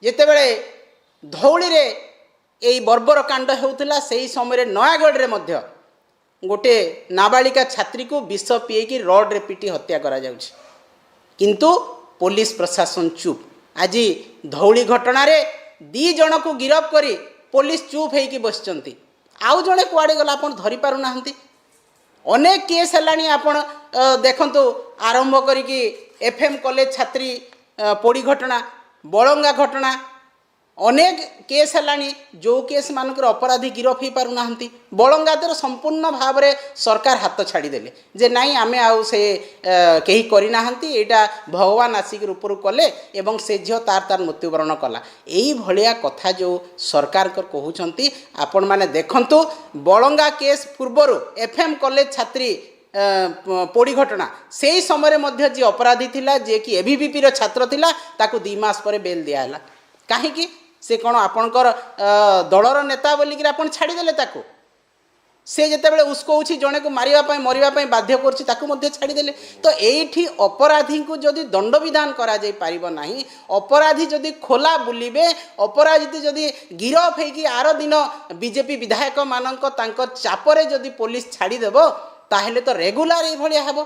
ଯେତେବେଳେ ଧଉଳିରେ ଏଇ ବର୍ବର କାଣ୍ଡ ହେଉଥିଲା ସେହି ସମୟରେ ନୟାଗଡ଼ରେ ମଧ୍ୟ गोटे नाबालिका छात्री को विष पीएकी रड्रे पिटी हत्या करा जाउछि किंतु पुलिस प्रशासन चुप। आज धौली घटना रे 2 जन को गिरफ करी पुलिस चुप होइकी बसचंती। आउ जणे कुआडे गला आपण धरि पारु नाहंती। अनेक केस हलानी आपण देखंतु आरंभ करिकी एफएम कॉलेज छात्री पोड़ी घटना बलंगा घटना अनेक केस हलानी जो केस मानकर अपराधी गिरफ हो पारु नाहंती। बलंगादर संपूर्ण भाव में सरकार हाथ छाड़ीदेले जे नाई आमे आउ से कहीं करना एटा भगवान आसिक ऊपर कले एवं से झील तार तार मृत्युवरण कला। यही भलिया कथा जो सरकार कहउछंती आपण माने देखंतु बलंगा केस पूर्वर एफएम कॉलेज छात्री पोड़ी घटना से ही समय मध्य जी अपराधी थिला जे कि एबीवीपी रो छात्र थिला ताकू 2 मास पर बेल दियाला। काहेकि से कौन आपणकर दलर नेता बोलिक आप छाड़ीदे ताकू से जितेबाला उसको जड़े को मारे मरवाई बाध्य कर छाड़ीदे। तो ये अपराधी को जदि दंड विधान करा जाई पारिबो नाही, अपराधी जदि खोला बुलिबे, अपराधी जदि गिरफ होगी आर दिन बीजेपी विधायक मानक चापरे जदि पुलिस छाड़ीदेव ताहेले तो रेगुलार ये भाया हम।